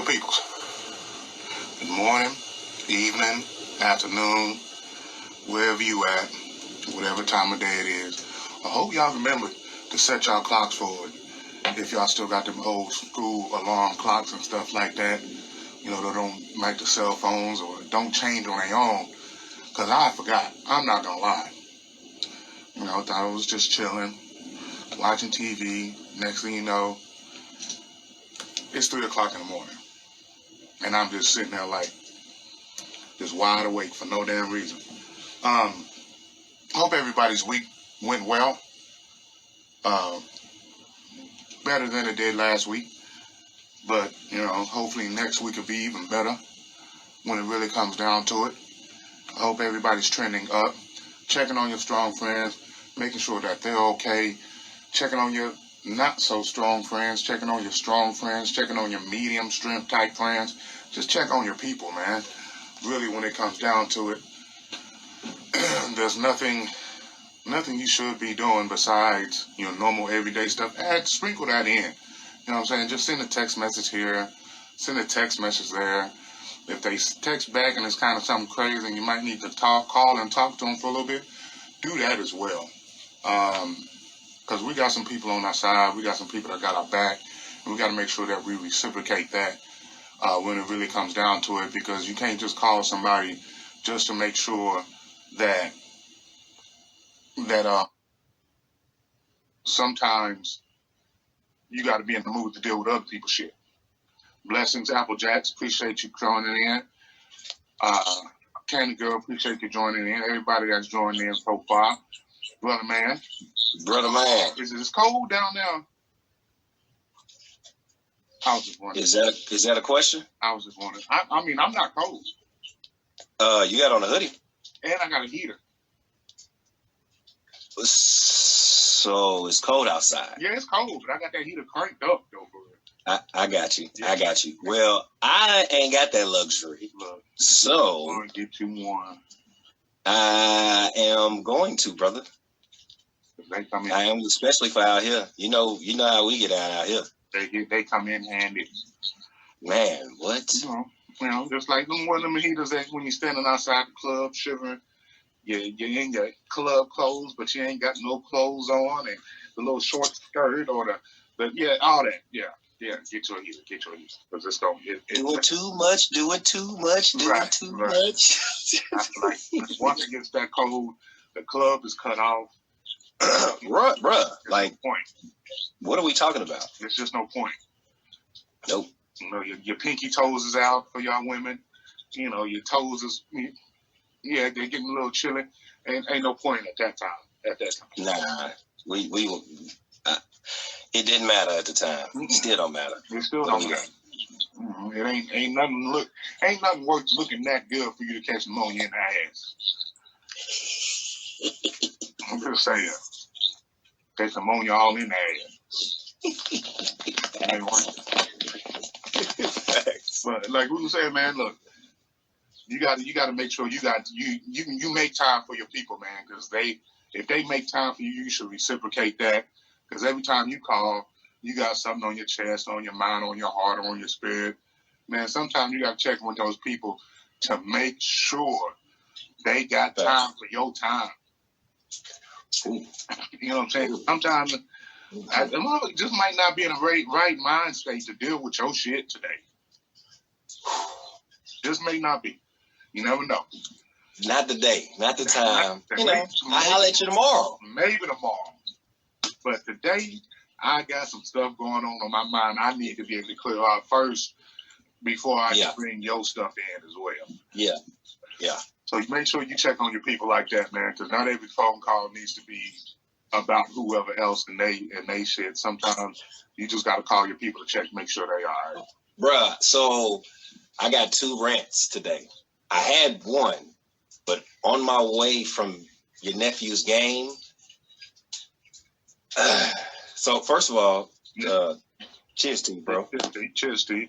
peoples. Good morning, evening, afternoon, wherever you at, whatever time of day it is. I hope y'all remember to set y'all clocks for it. If y'all still got them old school alarm clocks and stuff like that, you know, they don't make the cell phones or don't change on their own. Because I forgot. I'm not going to lie. You know, I thought I was just chilling, watching TV. Next thing you know, it's 3 o'clock in the morning. And I'm just sitting there like, just wide awake for no damn reason. Hope everybody's week went well. Better than it did last week. But, you know, hopefully next week will be even better when it really comes down to it. I hope everybody's trending up, checking on your strong friends, making sure that they're okay, checking on your not so strong friends, checking on your strong friends, checking on your medium strength type friends. Just check on your people, man. Really, when it comes down to it, there's nothing you should be doing besides your normal everyday stuff. Sprinkle that in. You know what I'm saying? Just send a text message here, send a text message there. If they text back and it's kind of something crazy and you might need to call and talk to them for a little bit, do that as well. Because we got some people on our side, we got some people that got our back, and we got to make sure that we reciprocate that when it really comes down to it, because you can't just call somebody just to make sure that sometimes you got to be in the mood to deal with other people's shit. Blessings, Apple Jacks. Appreciate you joining in. Candy Girl, appreciate you joining in. Everybody that's joined in so far. Brother man. Is it cold down there? I was just wondering. Is that a question? I was just wondering. I mean, I'm not cold. You got on a hoodie? And I got a heater. So it's cold outside. Yeah, it's cold, but I got that heater cranked up, though, for it. I got you. Yeah. I got you. Well, I ain't got that luxury. Look, so I'm going to get you one. I am going to, brother. I am, especially for out here. You know how we get out here. They come in handy. Man, what? You know, just like one of them heaters that when you're standing outside the club shivering, you ain't got club clothes, but you ain't got no clothes on, and the little short skirt or the all that. Yeah, get your heater. Because it's going to doing too much. Like, once it gets that cold, the club is cut off. Bruh, like, no point. What are we talking about? There's just no point. Nope. You know, your pinky toes is out for y'all women. You know, your toes is, they're getting a little chilly. Ain't no point at that time. Nah, it didn't matter at the time. Mm-hmm. It still don't matter. It still don't matter. Mm-hmm. It ain't nothing worth looking that good for you to catch pneumonia in the ass. I'm just saying. Catch pneumonia all in the ass. It ain't worth it. But like we were saying, man, look, you got to make sure you make time for your people, man, because if they make time for you, you should reciprocate that. Because every time you call, you got something on your chest, on your mind, on your heart, on your spirit. Man, sometimes you got to check with those people to make sure they got time for your time. You know what I'm saying? Sometimes I just might not be in a right mind state to deal with your shit today. Just may not be. You never know. Not today. Not the time. I'll holler at you tomorrow. Maybe tomorrow. But today, I got some stuff going on my mind I need to be able to clear out first before I can bring your stuff in as well. Yeah. So you make sure you check on your people like that, man, because not every phone call needs to be about whoever else and they shit. Sometimes you just got to call your people to check, make sure they all right. Bruh, so I got 2 rants today. I had one, but on my way from your nephew's game. So first of all, cheers to you, bro. Cheers to you.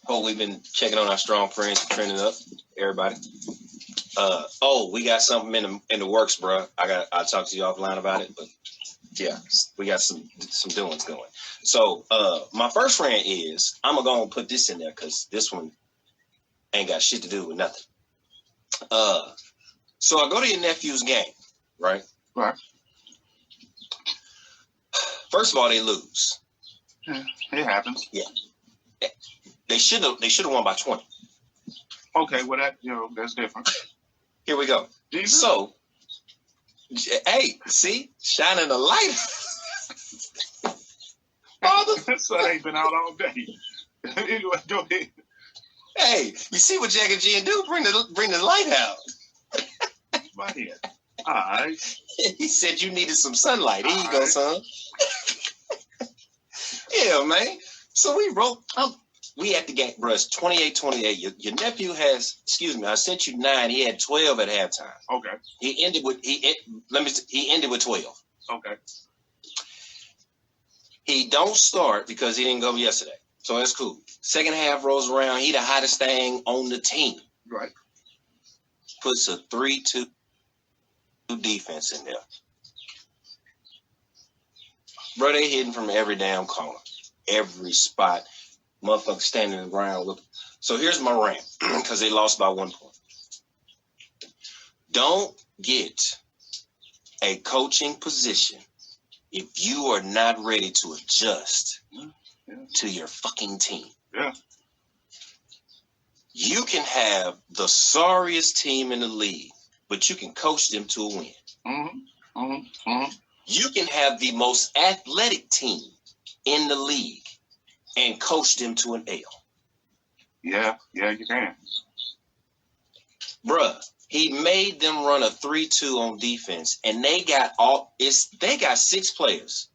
Hope we've been checking on our strong friends, trending up, everybody. We got something in the works, bro. I'll talk to you offline about it, but Yeah, we got some doings going. So my first rant is I'm gonna go and put this in there because this one ain't got shit to do with nothing. So I go to your nephew's game, right? Right. First of all, they lose. Yeah, it happens. Yeah. They should have won by 20. Okay, well that's different. Here we go. Jesus. So, hey, see, shining the light. Father, Sun ain't been out all day. Anyway, go ahead. hey, you see what Jack and Jen do? Bring the light out. Right here. All right. He said you needed some sunlight. Here you go, son. Yeah, man. So we at the game, bro. It's 28-28. Your nephew has, excuse me, I sent you 9. He had 12 at halftime. Okay. He ended with 12. Okay. He don't start because he didn't go yesterday. So that's cool. Second half rolls around. He the hottest thing on the team. Right. Puts a 3-2 defense in there. Bro, they hitting from every damn corner. Every spot. Motherfucker standing in the ground looking. So here's my rant, because they lost by 1 point. Don't get a coaching position if you are not ready to adjust to your fucking team. Yeah. You can have the sorriest team in the league, but you can coach them to a win. Mm-hmm. Mm-hmm. Mm-hmm. You can have the most athletic team in the league and coach them to an L. Yeah, you can. Bruh, he made them run a 3-2 on defense, and they got 6 players.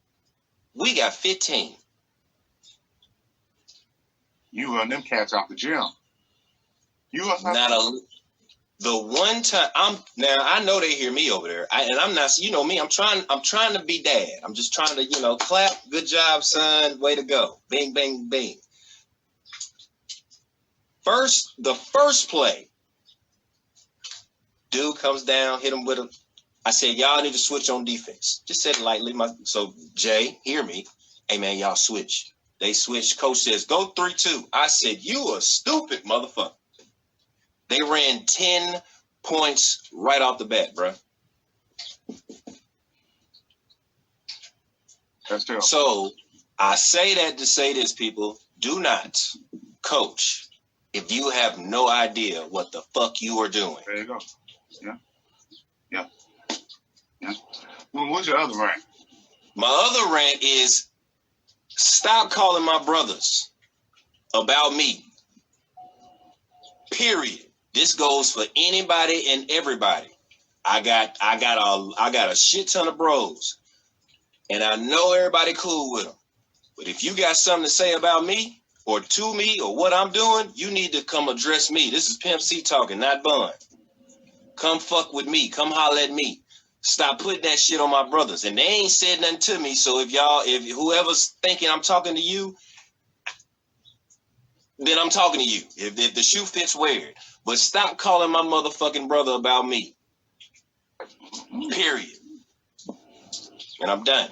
We got 15. You run them cats out the gym. The one time I know they hear me over there, and I'm not. You know me. I'm trying to be dad. I'm just trying to clap. Good job, son. Way to go. Bing, bing, bing. The first play, dude comes down, hit him with a. I said, y'all need to switch on defense. Just said it lightly. So Jay, hear me. Hey man, y'all switch. They switched. Coach says, go 3-2. I said, you a stupid motherfucker. They ran 10 points right off the bat, bro. That's terrible. So I say that to say this, people. Do not coach if you have no idea what the fuck you are doing. There you go. Yeah. Well, what's your other rant? My other rant is stop calling my brothers about me. Period. This goes for anybody and everybody. I got a shit ton of bros, and I know everybody cool with them. But if you got something to say about me or to me or what I'm doing, you need to come address me. This is Pimp C talking, not Bun. Come fuck with me. Come holler at me. Stop putting that shit on my brothers. And they ain't said nothing to me. So if whoever's thinking I'm talking to you, then I'm talking to you. If the shoe fits, wear it. But stop calling my motherfucking brother about me. Period. And I'm done.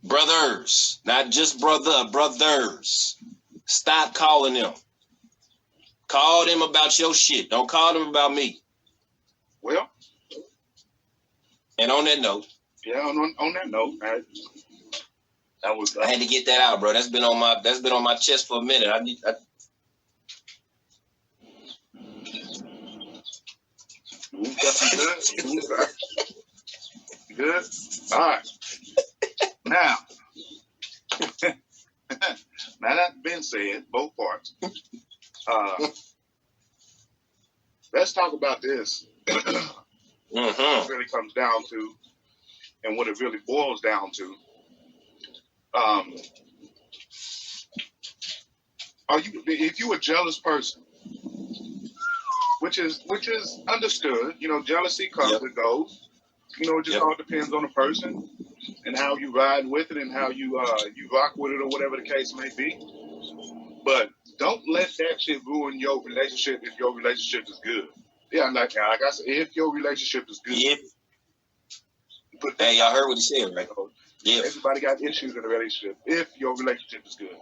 Brothers, not just brothers. Stop calling them. Call them about your shit. Don't call them about me. Well. And on that note. Yeah, on that note, I had to get that out, bro. That's been on my chest for a minute. Good. All right. Now that's been said, both parts. Let's talk about this. What it really comes down to, and what it really boils down to. If you a jealous person, which is understood, jealousy comes and goes. It just all depends on the person and how you ride with it and how you rock with it or whatever the case may be. But don't let that shit ruin your relationship if your relationship is good. Yeah, like I said, if your relationship is good. But Hey, y'all heard what he said, right? Yeah. everybody got issues in a relationship if your relationship is good,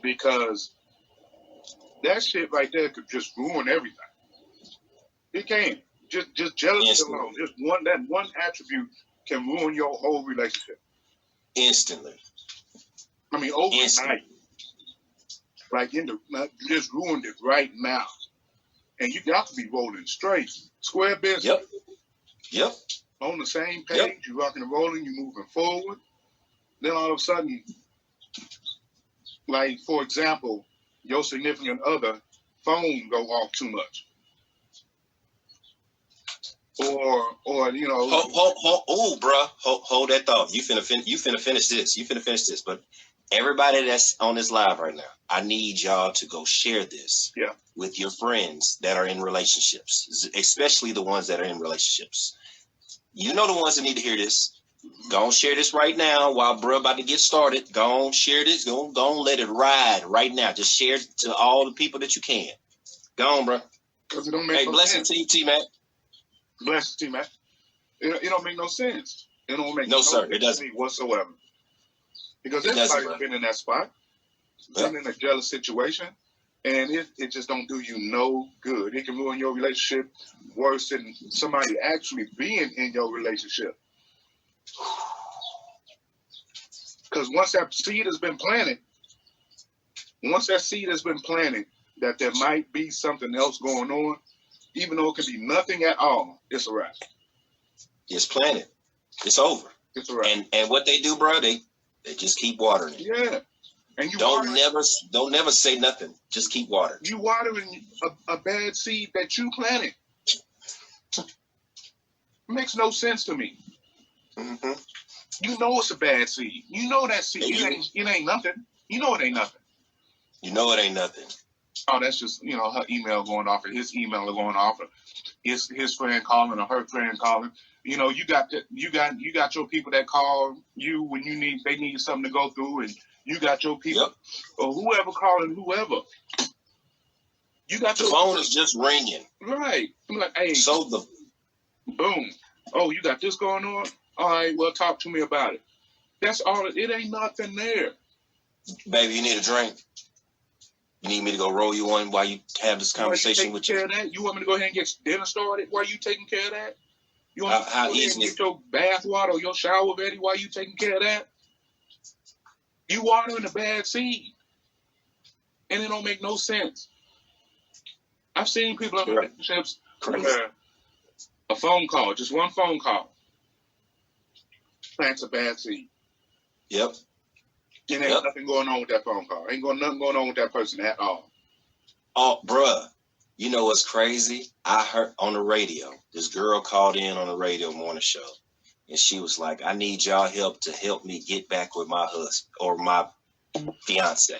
because that shit right there could just ruin everything. It can. Just jealousy Instantly. alone. Just that one attribute can ruin your whole relationship. Instantly. I mean, overnight. Instantly. Like just ruined it right now. And you got to be rolling straight. Square business. Yep. On the same page, Yep. you're rocking and rolling, you're moving forward. Then all of a sudden, like for example, your significant other phone go off too much. Or you know, Hold that thought. You finna finish this. You finna finish this. But everybody that's on this live right now, I need y'all to go share this with your friends that are in relationships, especially the ones that are in relationships. You know the ones that need to hear this. Go on, share this right now while bro about to get started. Go on, share this. Go on, let it ride right now. Just share it to all the people that you can. Go on, bro. Because it don't make no blessings sense. to you, T-Mac. Blessings to you, Mac. It don't make no sense. It don't make no sir. sense It doesn't to me whatsoever. Because everybody's been in that spot, been in a jealous situation, and it just don't do you no good. It can ruin your relationship worse than somebody actually being in your relationship. Because once that seed has been planted, that there might be something else going on, even though it could be nothing at all, it's a wrap. It's planted. It's over. It's a wrap. And what they do, bro, they just keep watering it. Yeah. And you don't never say nothing. Just keep watering. You watering a bad seed that you planted. It makes no sense to me. Mm-hmm. You know it's a bad seed. You know that seed. It ain't nothing. You know it ain't nothing. You know it ain't nothing. Oh, that's just, her email going off, or his email going off, or his friend calling, or her friend calling. You got your people that call you when they need something to go through, and you got your people, or whoever calling whoever. You got the phone is just ringing. Right. I'm like, hey. So boom. Oh, you got this going on? All right, well, talk to me about it. That's all. It ain't nothing there. Baby, you need a drink? You need me to go roll you one while you have this conversation with you? Care of that? You want me to go ahead and get dinner started while you taking care of that? You want how to go ahead and get your bath water or your shower ready while you taking care of that? You watering a bad seed. And it don't make no sense. I've seen people in relationships where a phone call, just one phone call, plants a bad seed. Yep. And ain't nothing going on with that phone call. Nothing going on with that person at all. Oh, bruh. You know what's crazy? I heard on the radio, this girl called in on the radio morning show, and she was like, I need y'all help to help me get back with my husband or my fiance.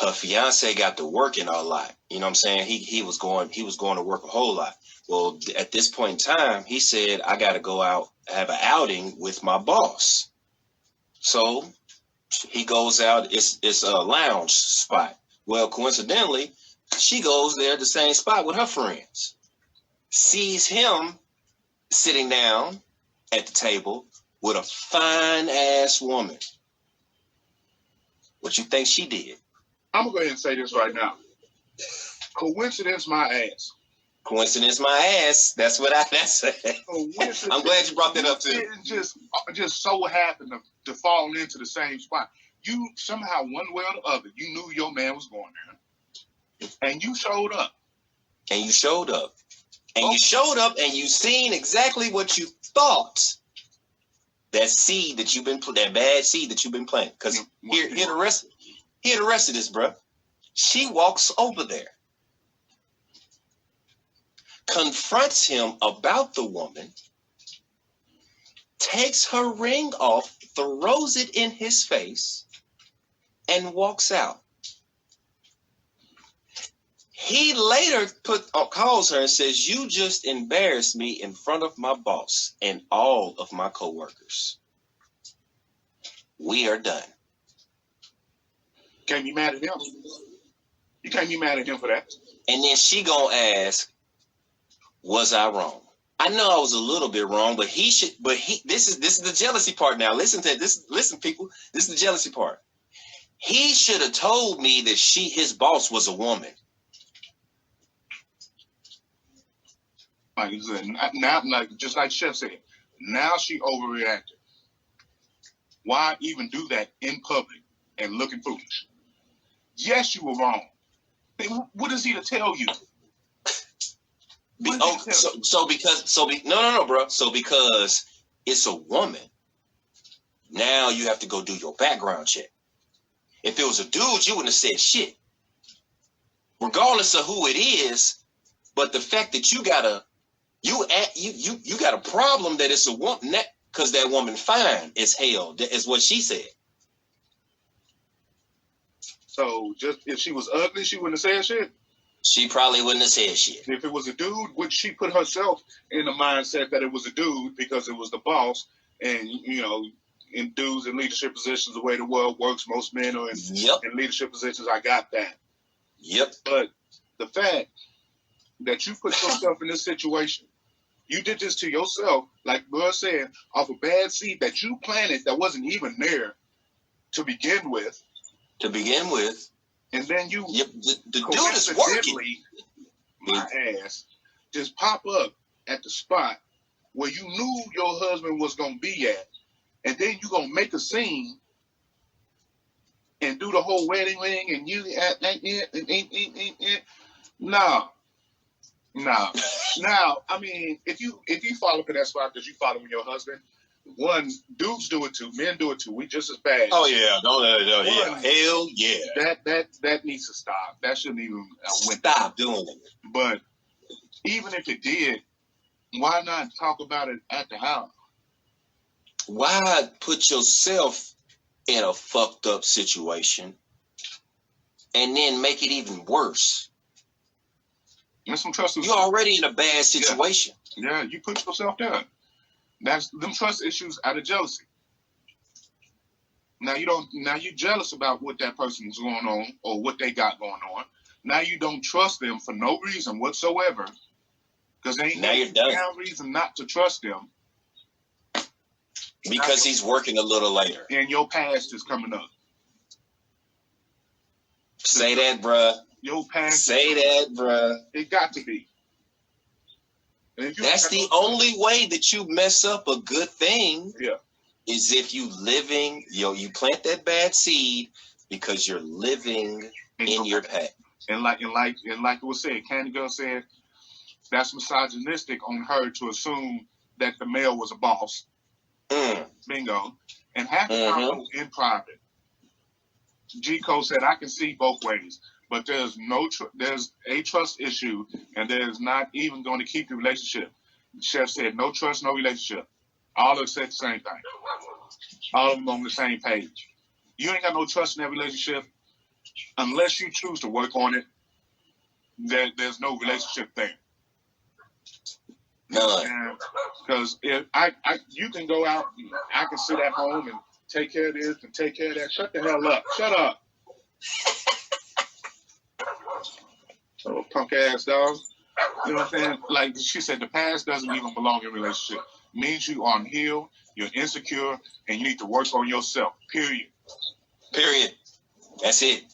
Her fiance got to working a lot. You know what I'm saying? He was going to work a whole lot. Well, at this point in time, he said, I got to go out, have an outing with my boss. So he goes out. It's a lounge spot. Well, coincidentally, she goes there at the same spot with her friends. Sees him sitting down at the table with a fine ass woman. What you think she did? I'm gonna go ahead and say this right now. Coincidence, my ass. Coincidence, my ass. That's what I said. I'm glad you brought that up too. It just so happened to fall into the same spot. You somehow, one way or the other, you knew your man was going there, and you showed up. And you showed up. And you showed up, and you seen exactly what you thought. That seed that you've been, that bad seed that you've been planting. Because here the rest of this, bro. She walks over there, confronts him about the woman, takes her ring off, throws it in his face, and walks out. He later calls her and says, you just embarrassed me in front of my boss and all of my coworkers. We are done. Can't be mad at him. You can't be mad at him for that. And then she gonna ask, was I wrong? I know I was a little bit wrong, but he should. But this is the jealousy part. Now listen to this. Listen, people. This is the jealousy part. He should have told me that his boss was a woman. Like you said, now, like just like Chef said, now she overreacted. Why even do that in public and looking foolish? Yes, you were wrong. What is he to tell you? No, bro. So because it's a woman, now you have to go do your background check. If it was a dude, you wouldn't have said shit. Regardless of who it is, but the fact that you got a problem that it's a woman, because that woman fine as hell, is what she said. So just if she was ugly, she wouldn't have said shit? She probably wouldn't have said shit. If it was a dude, would she put herself in the mindset that it was a dude because it was the boss? And, you know, in dudes in leadership positions, the way the world works, most men are in leadership positions. I got that. Yep. But the fact that you put yourself in this situation, you did this to yourself, like Bud said, off a bad seed that you planted that wasn't even there to begin with. And then you, the dude is working. My ass, just pop up at the spot where you knew your husband was going to be at. And then you going to make a scene and do the whole wedding ring and you at no. Now, I mean, if you follow up in that spot because you following your husband, one, dudes do it too, men do it too. We just as bad. Oh yeah, hell yeah. That needs to stop. That shouldn't even stop doing it. But even if it did, why not talk about it at the house? Why put yourself in a fucked up situation and then make it even worse? There's some trust issues. You're already in a bad situation. Yeah, you put yourself there. That's them trust issues out of jealousy. Now you're jealous about what that person is going on or what they got going on. Now you don't trust them for no reason whatsoever. Because ain't no reason not to trust them. Because he's working a little later. And your past is coming up. Say that, bruh. Your past. Say that, bruh. It got to be. That's the only way that you mess up a good thing. Yeah. Is if you you plant that bad seed because you're living in your past. And like it was said, Candy Girl said that's misogynistic on her to assume that the male was a boss. Bingo. And half the time in private, G Cole said, I can see both ways, but there's a trust issue, and there's not even going to keep the relationship. The chef said, no trust, no relationship. All of them said the same thing. All of them on the same page. You ain't got no trust in that relationship unless you choose to work on it. There's no relationship there. None. Because if you can go out, and I can sit at home and take care of this and take care of that. Shut the hell up. Shut up. Oh, punk ass dog. You know what I'm saying? Like she said, the past doesn't even belong in a relationship. It means you are unhealed, you're insecure, and you need to work on yourself. Period. That's it.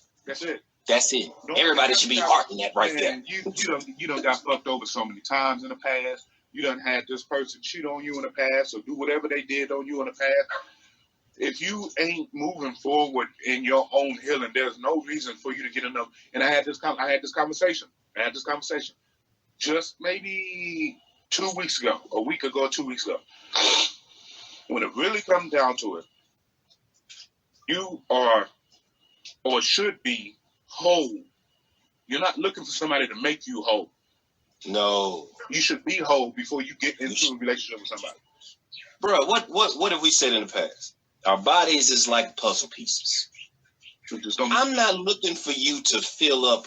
Everybody should be hearting that right there. You done got fucked over so many times in the past. You done had this person cheat on you in the past or do whatever they did on you in the past. If you ain't moving forward in your own healing, there's no reason for you to get enough. And I had this conversation just maybe 2 weeks ago, a week ago, 2 weeks ago. When it really comes down to it, you are or should be whole. You're not looking for somebody to make you whole. No. You should be whole before you get into a relationship with somebody. Bro, what have we said in the past? Our bodies is like puzzle pieces. I'm not looking for you to fill up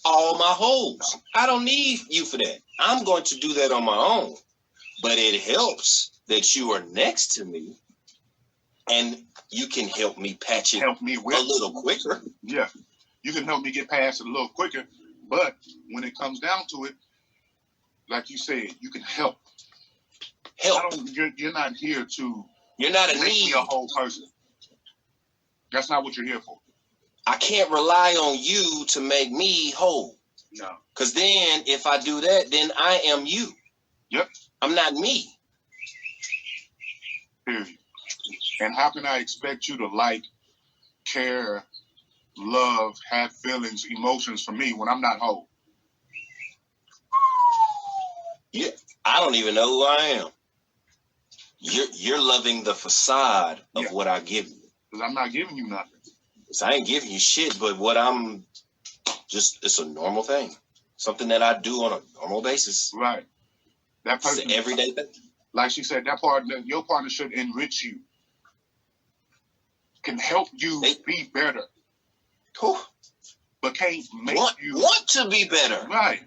all my holes. I don't need you for that. I'm going to do that on my own. But it helps that you are next to me and you can help me patch it a little quicker. Yeah. You can help me get past it a little quicker. But when it comes down to it, like you said, you can help. help. You're not here to You're not a make me need. a whole person. That's not what you're here for. I can't rely on you to make me whole. No. Because then if I do that, then I am you. Yep. I'm not me. Period. And how can I expect you to like, care, love, have feelings, emotions for me when I'm not whole? Yeah, I don't even know who I am. You're loving the facade of what I give you. Because I'm not giving you nothing. So I ain't giving you shit, but what I'm just, it's a normal thing. Something that I do on a normal basis. Right. That It's person, an everyday thing. like she said, that partner, your partner should enrich you. Can help you be better. Whew. But can't make you want to be better. Right.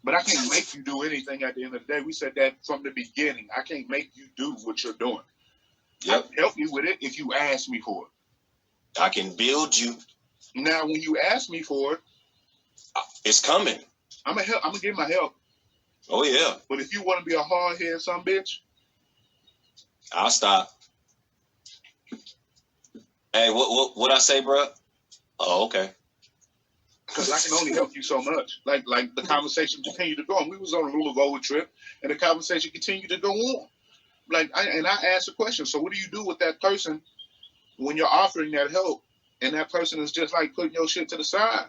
But I can't make you do anything at the end of the day. We said that from the beginning. I can't make you do what you're doing. Yep. I can help you with it if you ask me for it. I can build you. Now, when you ask me for it, it's coming. I'm gonna give my help. Oh yeah. But if you want to be a hard head some bitch, I'll stop. Hey, what I say, bro? Oh, okay. because I can only help you so much. Like the conversation continued to go on. We was on a little road trip, and the conversation continued to go on. I asked a question. So what do you do with that person when you're offering that help, and that person is just like putting your shit to the side?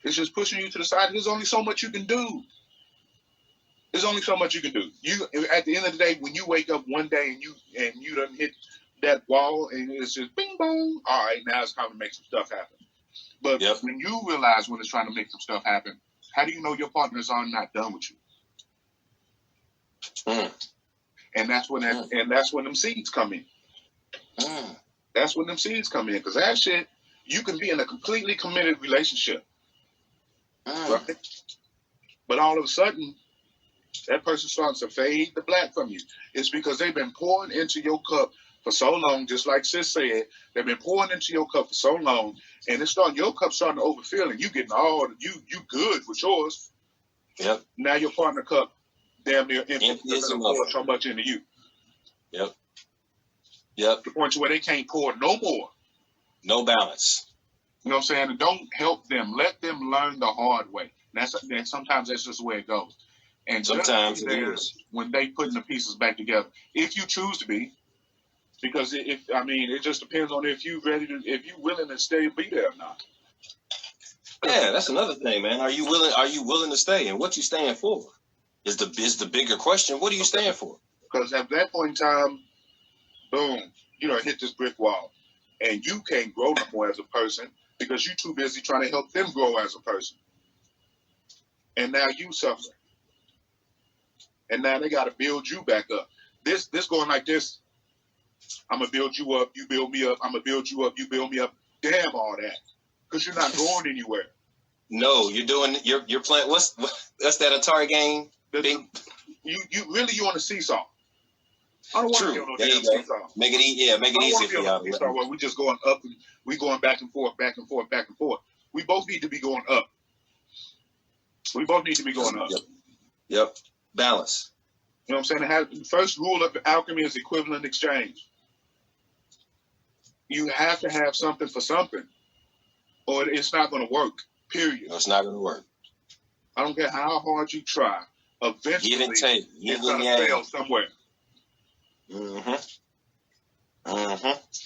It's just pushing you to the side. There's only so much you can do. There's only so much you can do. You, at the end of the day, when you wake up one day and you done hit that wall and it's just bing bong, all right, now it's time to make some stuff happen. But when you realize when it's trying to make some stuff happen, how do you know your partners are not done with you? And that's when them seeds come in. That's when them seeds come in, because that shit, you can be in a completely committed relationship. Right? But all of a sudden, that person starts to fade the black from you. It's because they've been pouring into your cup for so long, just like Sis said. They've been pouring into your cup for so long, and your cup starting to overfill, and you getting all you good with yours. Yep. Now your partner cup damn near empty because they pour so much into you. Yep. Yep. To the point to where they can't pour no more. No balance. You know what I'm saying? And don't help them. Let them learn the hard way. And sometimes that's just the way it goes. And sometimes it is when they putting the pieces back together. If you choose to be, because it just depends on if you willing to stay and be there or not. Yeah, that's another thing, man. Are you willing to stay? And what you staying for? Is the bigger question. What are you staying for? Because at that point in time, boom, you know, hit this brick wall. And you can't grow no more as a person because you're too busy trying to help them grow as a person. And now you suffer. And now they got to build you back up. This going like this. I'm going to build you up. You build me up. I'm going to build you up. You build me up. Damn all that. Because you're not going anywhere. No, you're playing. What's that Atari game? You on a seesaw. I don't want to be on no damn seesaw. Make it easy for y'all. Where we just going up and we going back and forth, back and forth, back and forth. We both need to be going up. We both need to be going up. Yep. Balance. You know what I'm saying? The first rule of alchemy is equivalent exchange. You have to have something for something, or it's not going to work. Period. No, it's not going to work. I don't care how hard you try. Eventually, give and take. It's going to fail somewhere.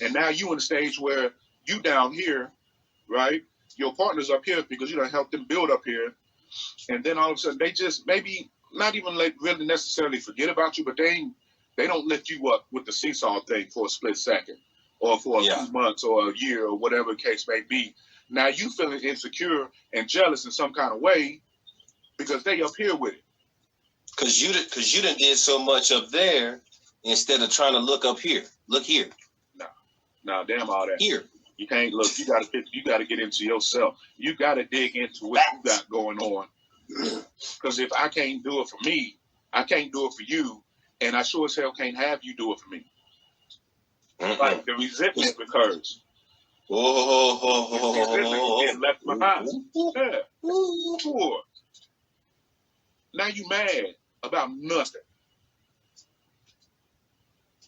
And now you in a stage where you down here, right? Your partner's up here because you done helped them build up here, and then all of a sudden they just maybe not even really necessarily forget about you, but they don't lift you up with the seesaw thing for a split second, or for a few months or a year or whatever the case may be. Now you feeling insecure and jealous in some kind of way because they up here with it. Because you done did so much up there instead of trying to look up here. Look here. No, damn all that. Here. You can't look. You gotta get into yourself. You gotta dig into what you got going on. Because if I can't do it for me, I can't do it for you, and I sure as hell can't have you do it for me. Like the resentment recurs. Oh, getting left behind. Yeah. Now you mad about nothing.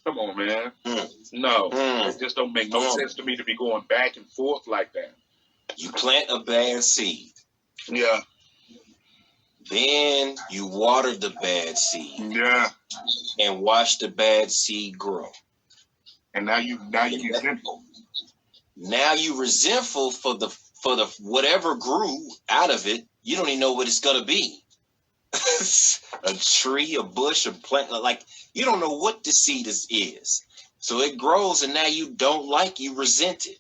Come on, man. Mm. No, Mm. it just don't make no sense to me to be going back and forth like that. You plant a bad seed. Yeah. Then you water the bad seed. Yeah. And watch the bad seed grow. And now you resentful. Now you resentful for the whatever grew out of it. You don't even know what it's gonna be. A tree, a bush, a plant. Like, you don't know what the seed is. So it grows, and now you don't like, you resent it.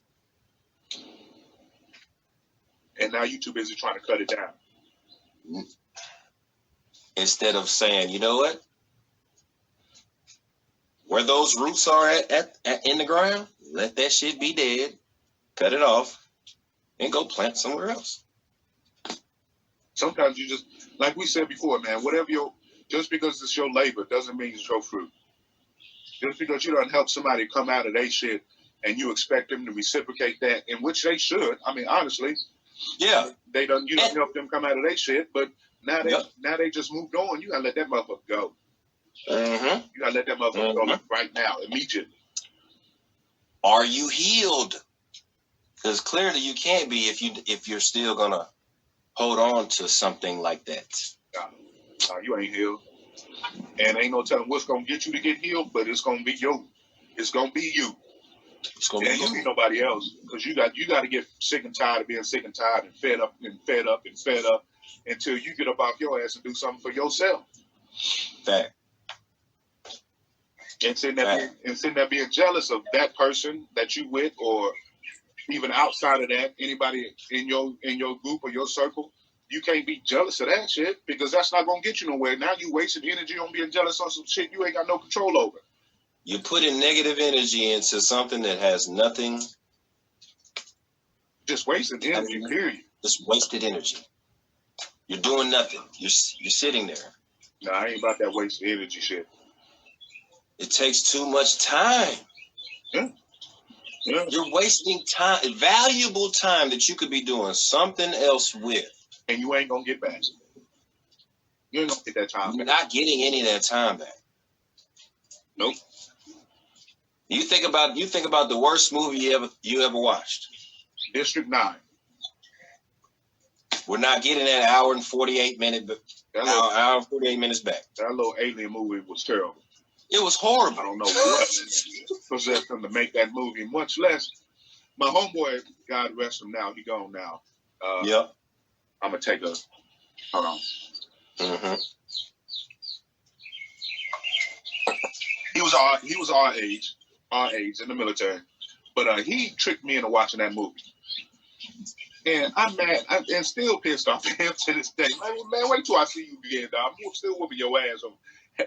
And now you're too busy trying to cut it down. Instead of saying, you know what? Where those roots are at in the ground, let that shit be dead. Cut it off and go plant somewhere else. Sometimes you just, like we said before, man, just because it's your labor doesn't mean it's your fruit. Just because you don't help somebody come out of their shit and you expect them to reciprocate that, in which they should. I mean, honestly. Yeah. You don't help them come out of their shit, but now they just moved on. You gotta let that motherfucker go. Mm-hmm. You gotta let that motherfucker go right now, immediately. Are you healed? Because clearly you can't be if you're still gonna hold on to something like that. No, you ain't healed. And ain't no telling what's gonna get you to get healed, but it's gonna be you. It's gonna be you. It's gonna be you. Nobody else. Because you got to get sick and tired of being sick and tired and fed up and fed up and fed up until you get up off your ass and do something for yourself. Fact. And sitting there being jealous of that person that you with, or even outside of that, anybody in your group or your circle. You can't be jealous of that shit, because that's not gonna get you nowhere. Now you wasting energy on being jealous on some shit you ain't got no control over. You're putting negative energy into something that has nothing. Just wasted energy, period. Just wasted energy. You're doing nothing. You're sitting there. No, I ain't about that wasted energy shit. It takes too much time. Yeah. Yeah. You're wasting time, valuable time that you could be doing something else with. And you ain't gonna get back. You ain't gonna get that time back. You're not getting any of that time back. Nope. You think about the worst movie you ever watched. District 9. We're not getting that hour and 48 minute, hour and 48 minutes back. That little alien movie was terrible. It was horrible. I don't know what possessed them to make that movie, much less my homeboy, God rest him now, he gone now. Yep. I'm gonna take hold on. Mm-hmm. He was our age in the military, but he tricked me into watching that movie, and I'm mad and still pissed off at him to this day. Man, wait till I see you again, dog. I'm still whooping your ass on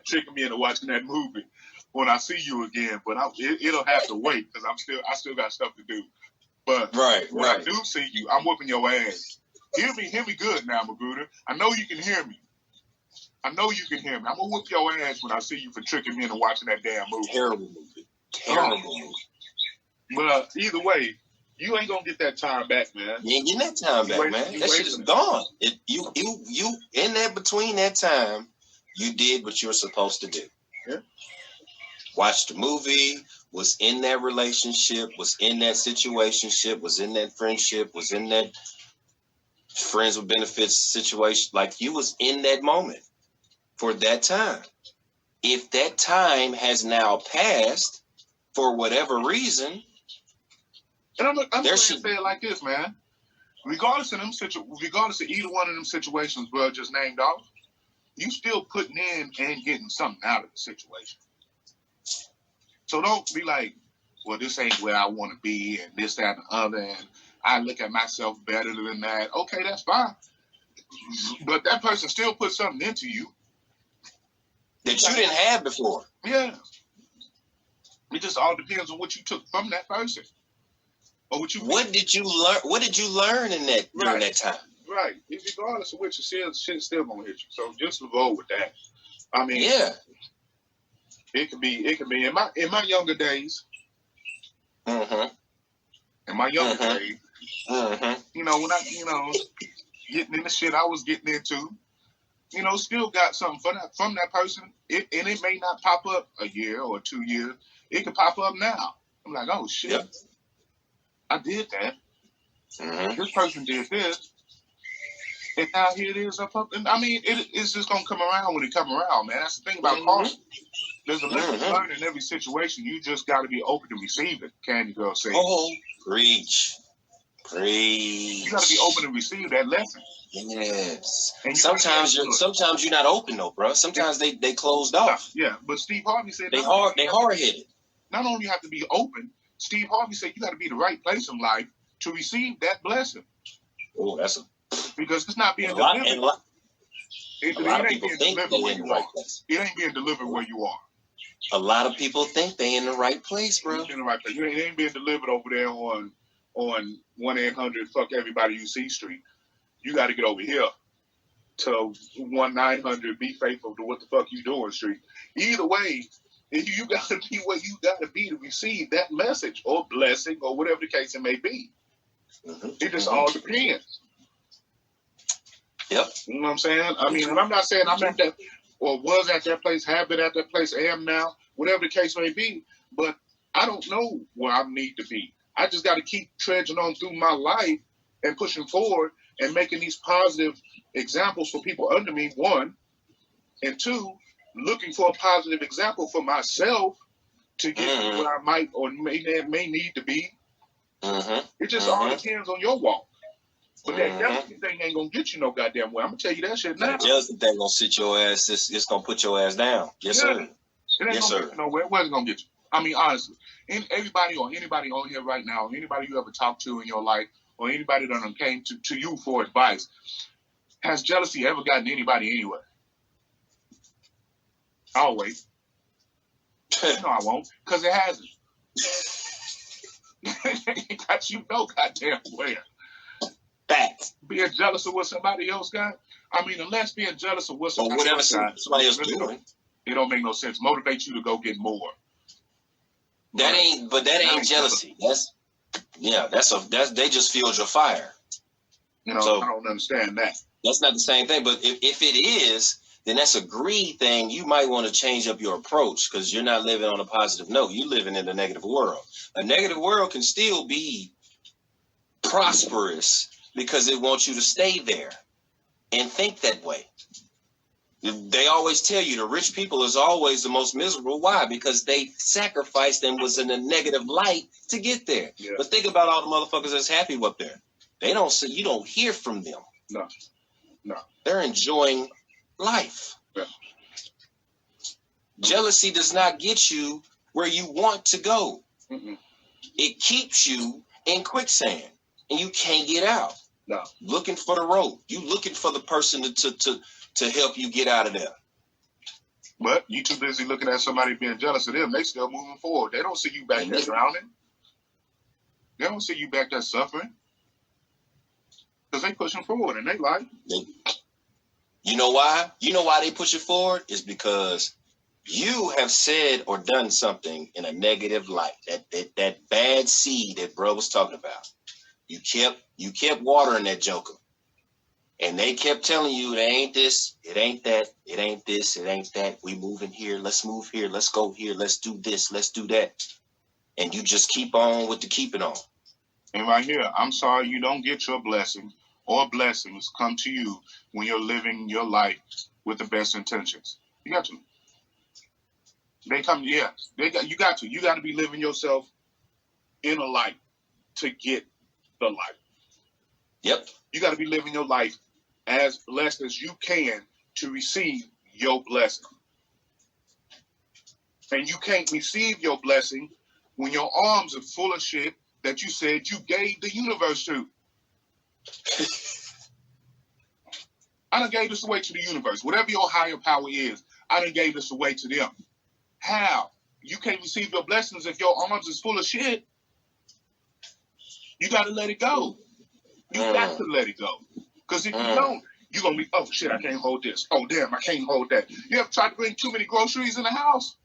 tricking me into watching that movie when I see you again. But it'll have to wait, because I still got stuff to do. But when I do see you, I'm whooping your ass. Hear me good now, Magruder. I know you can hear me. I'm gonna whoop your ass when I see you for tricking me into watching that damn movie. Terrible movie. But either way, you ain't gonna get that time back, man. You ain't getting that time back, man. That shit is gone. You in that between that time, you did what you were supposed to do. Yeah. Watched the movie, was in that relationship, was in that situationship, was in that friendship, was in that friends with benefits situation. Like, you was in that moment for that time. If that time has now passed for whatever reason, and I'm going to say it like this, man. Regardless of either one of them situations, bro, just named off, you still putting in and getting something out of the situation. So don't be like, well, this ain't where I want to be, and this, that, and the other, and I look at myself better than that. Okay, that's fine. But that person still put something into you that you didn't have before. Yeah. It just all depends on what you took from that person. Or what did you learn? What did you learn in that during that time? Right. Regardless of which, shit's still gonna hit you. So just roll with that. I mean, yeah. It could be in my younger days. Mm-hmm. In my younger days. Mm-hmm. When I getting in the shit I was getting into, still got something from that person. And it may not pop up a year or 2 years. It can pop up now. I'm like, oh shit, Yep. I did that. Mm-hmm. This person did this, and now here it is up. And I mean, it's just gonna come around when it come around, man. That's the thing about karma. There's a lesson to learn in every situation. You just got to be open to receive it. Candy Girl said. Oh, preach. Preach. You got to be open to receive that lesson. Yes. And sometimes you're not open though, bro. Sometimes they closed off. Yeah, but Steve Harvey said they hard headed. Not only you have to be open, Steve Harvey said you got to be the right place in life to receive that blessing. Oh, that's because it's not being delivered. A lot of people think they're in the right place. It ain't being delivered where you are. A lot of people think they in the right place, bro. In the right place. It ain't being delivered over there on 1-800 fuck everybody you see street. You got to get over here to 1-900 be faithful to what the fuck you doing street. Either way, you got to be where you got to be to receive that message or blessing or whatever the case it may be. Mm-hmm. It just all depends. Yep. You know what I'm saying? I mean, and I'm not saying I'm at that or was at that place, have been at that place, am now, whatever the case may be, but I don't know where I need to be. I just got to keep trudging on through my life and pushing forward and making these positive examples for people under me, one, and two, looking for a positive example for myself to get to where I might or may need to be. Mm-hmm. It just all depends on your walk. But that jealousy thing ain't gonna get you no goddamn way. I'm gonna tell you that shit now. That jealousy thing gonna sit your ass. It's gonna put your ass down. Yes, sir. It ain't gonna get you nowhere. Where's it gonna get you? I mean, honestly, everybody or anybody on here right now, anybody you ever talked to in your life, or anybody that came to you for advice, has jealousy ever gotten anybody anywhere? I'll wait. No, I won't, because it hasn't. It got you no goddamn where. Facts. Being jealous of what somebody else got. I mean, unless being jealous of what somebody else doing, it don't make no sense. Motivate you to go get more. That ain't jealousy. They just fueled your fire. So, I don't understand that. That's not the same thing. But if it is, then that's a greed thing. You might want to change up your approach because you're not living on a positive note. You're living in a negative world. A negative world can still be prosperous because it wants you to stay there and think that way. They always tell you the rich people is always the most miserable. Why? Because they sacrificed and was in a negative light to get there. Yeah. But think about all the motherfuckers that's happy up there. They don't see, you don't hear from them. No. They're enjoying life. Yeah. Jealousy does not get you where you want to go. Mm-mm. It keeps you in quicksand and you can't get out. No. Looking for the rope. You looking for the person to help you get out of there. But you too busy looking at somebody being jealous of them. They still moving forward. They don't see you back there drowning. They don't see you back there suffering. Because they pushing forward in their life. You know why? You know why they push it forward? Is because you have said or done something in a negative light. That bad seed that bro was talking about. You kept watering that joker. And they kept telling you, it ain't this, it ain't that, it ain't this, it ain't that. We moving here, let's move here, let's go here, let's do this, let's do that. And you just keep on with the keep it on. And right here, I'm sorry you don't get your blessing or blessings come to you when you're living your life with the best intentions. You got to. They come, yeah. You got to. You got to be living yourself in a light to get the light. Yep. You got to be living your life as blessed as you can to receive your blessing. And you can't receive your blessing when your arms are full of shit that you said you gave the universe to. I done gave this away to the universe. Whatever your higher power is, I done gave this away to them. How? You can't receive your blessings if your arms is full of shit. You got to let it go. You got to let it go. Because if you don't, you're going to be, oh, shit, I can't hold this. Oh, damn, I can't hold that. You ever tried to bring too many groceries in the house?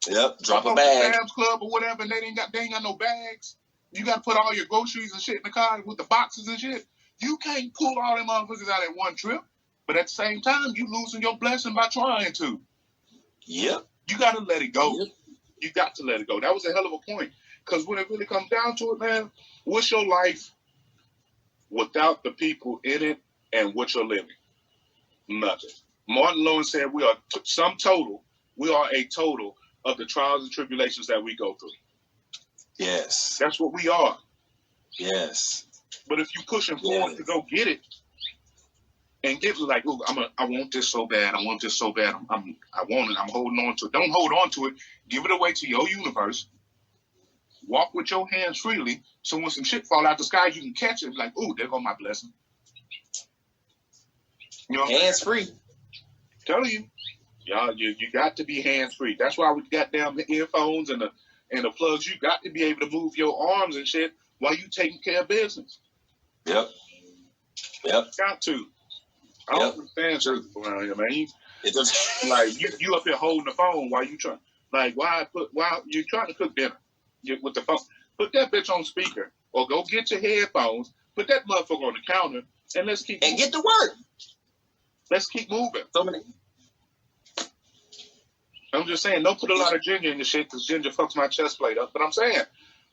Yep, drop a bag. Sam's Club or whatever, and they ain't got no bags. You got to put all your groceries and shit in the car with the boxes and shit. You can't pull all them motherfuckers out at one trip. But at the same time, you losing your blessing by trying to. Yep. You got to let it go. Yep. You got to let it go. That was a hell of a point. Because when it really comes down to it, man, what's your life without the people in it, and what you're living? Nothing. Martin Lewis said we are we are a total of the trials and tribulations that we go through. Yes. That's what we are. Yes. But if you pushing forward to go get it, and get like, oh, I want this so bad. I want this so bad. I want it. I'm holding on to it. Don't hold on to it. Give it away to your universe. Walk with your hands freely. So when some shit fall out the sky, you can catch it. Like, oh, there go my blessing. You know, hands free. Tell you, y'all, you got to be hands free. That's why we got down the earphones and the plugs. You got to be able to move your arms and shit while you taking care of business. Yep. Got to. I don't understand certain people around here, man. It doesn't like you up here holding the phone while you trying. Like why you trying to cook dinner with the phone? Put that bitch on speaker or go get your headphones. Put that motherfucker on the counter and let's keep get to work. Let's keep moving. So many. I'm just saying, don't put a lot of ginger in the shit because ginger fucks my chest plate up. But I'm saying,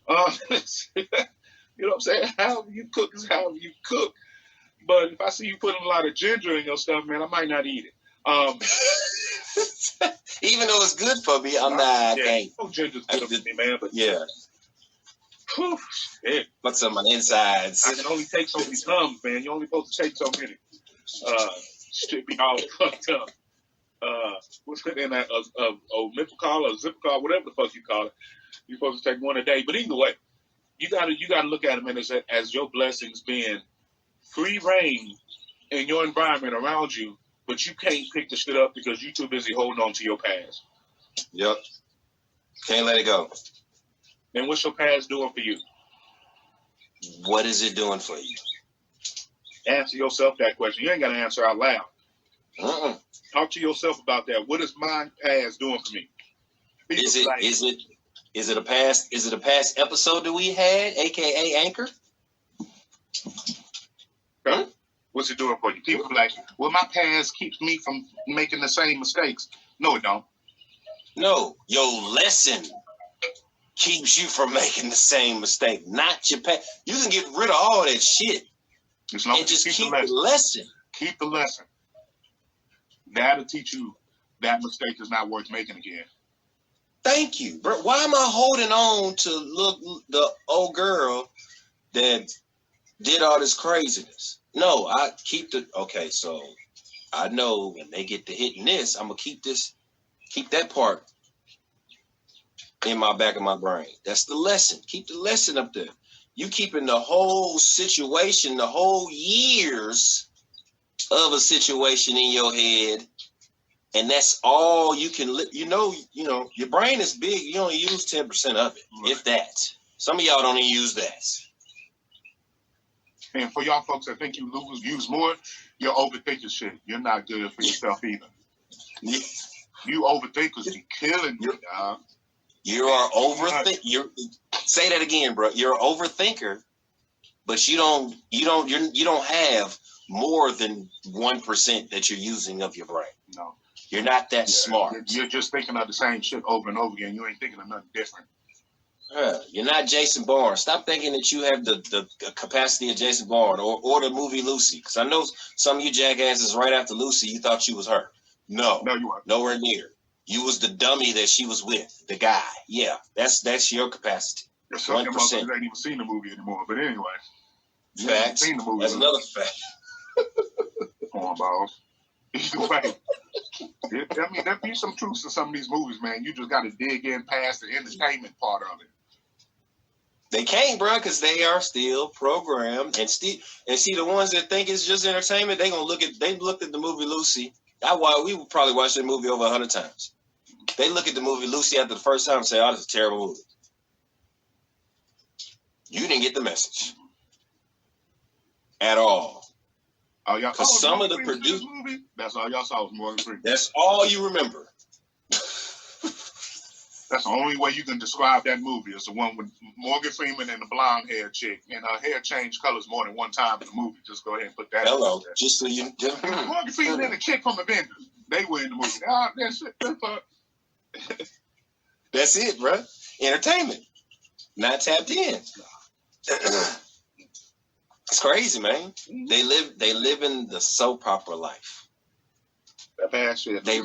you know what I'm saying? However you cook is however you cook. But if I see you putting a lot of ginger in your stuff, man, I might not eat it. Even though it's good for me, I'm not. Yeah, ginger's good for me, man. But yeah. Whew, shit. Put some on the insides. I can only take so many tums, man. You're only supposed to take so many. Shit be all fucked up. What's it in that? Omeprazole or Zipcar, whatever the fuck you call it. You're supposed to take one a day. But either way, you gotta look at them as your blessings being free reign in your environment around you, but you can't pick the shit up because you're too busy holding on to your past. Yep. Can't let it go. And what's your past doing for you? What is it doing for you? Answer yourself that question. You ain't got to answer out loud. Talk to yourself about that. What is my past doing for me? Is it a past episode that we had, aka Anchor? Okay. What's it doing for you? People are like, well, my past keeps me from making the same mistakes. No, it don't. No, your lesson keeps you from making the same mistake, not your past. You can get rid of all that shit as long and as just you keep the lesson. Keep the lesson. That'll teach you that mistake is not worth making again. Thank you, bro. Why am I holding on to look the old girl that did all this craziness? No, I keep okay, so I know when they get to hitting this, I'm gonna keep that part in my back of my brain. That's the lesson. Keep the lesson up there. You keeping the whole situation, the whole years of a situation in your head, and that's all you can. You know, your brain is big. You only use 10% of it, right. If that. Some of y'all don't even use that. And for y'all folks that think you use more, you're overthinking shit. You're not good for yourself either. You overthinkers be killing me, dog. You are say that again, bro. You're an overthinker, but you don't have more than 1% that you're using of your brain. No. You're not that smart. You're just thinking of the same shit over and over again. You ain't thinking of nothing different. You're not Jason Bourne. Stop thinking that you have the capacity of Jason Bourne or the movie Lucy. Because I know some of you jackasses right after Lucy, you thought you was her. No, you weren't. Nowhere near. You was the dummy that she was with, the guy. Yeah, that's your capacity. Some motherfuckers ain't even seen the movie anymore. But anyway, facts. Seen the movie. That's another fact. Cornballs. Either way. I mean, there be some truth to some of these movies, man. You just got to dig in past the entertainment part of it. They can't, bro, because they are still programmed and see the ones that think it's just entertainment. They looked at the movie Lucy. We would probably watch that movie over 100 times. They look at the movie Lucy after the first time and say, "Oh, this is a terrible movie." You didn't get the message at all. Oh, y'all saw some of the producers. That's all y'all saw was Morgan Freeman. That's all you remember. That's the only way you can describe that movie. It's the one with Morgan Freeman and the blonde hair chick, and her hair changed colors more than one time in the movie. Just go ahead and put that. Hello, just so you. Morgan Freeman and the chick from Avengers. They were in the movie. That's it, bro. Entertainment, not tapped in. It's crazy, man. They live in the soap opera life. That bad shit. They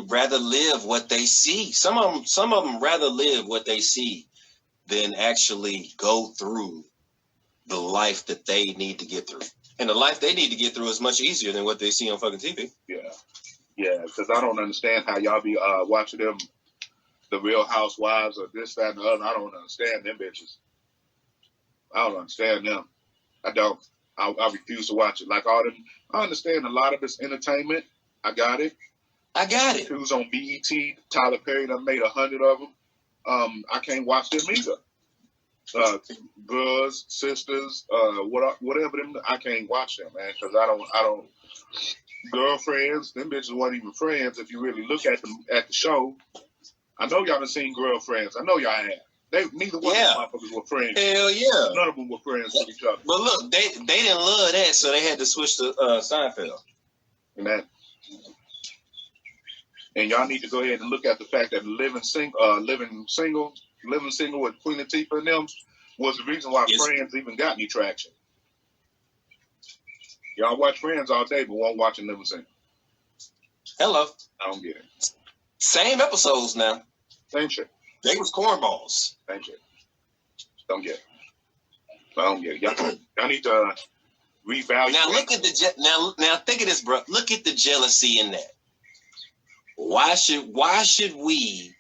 rather live what they see. Some of them rather live what they see than actually go through the life that they need to get through. And the life they need to get through is much easier than what they see on fucking TV. Yeah, because I don't understand how y'all be watching them, the Real Housewives or this, that, and the other. I don't understand them bitches. I don't understand them. I don't. I refuse to watch it. Like all them, I understand a lot of it's entertainment. I got it. It was on BET. Tyler Perry done made 100 of them. I can't watch them either. Brothers, sisters, whatever them. I can't watch them, man, because I don't. Girlfriends, them bitches weren't even friends. If you really look at them at the show, I know y'all done seen Girlfriends. I know y'all have. Neither one of them motherfuckers were friends. Hell yeah. None of them were friends with each other. But look, they didn't love that, so they had to switch to Seinfeld. And y'all need to go ahead and look at the fact that living single with Queen Latifah and them was the reason why Friends even got any traction. Y'all watch Friends all day, but won't watch Living Single. Hello. I don't get it. Same episodes now. Same shit. They was cornballs. Same shit. Don't get it. I don't get it. Y'all need to revalue. Now look at now think of this, bro. Look at the jealousy in that. Why should we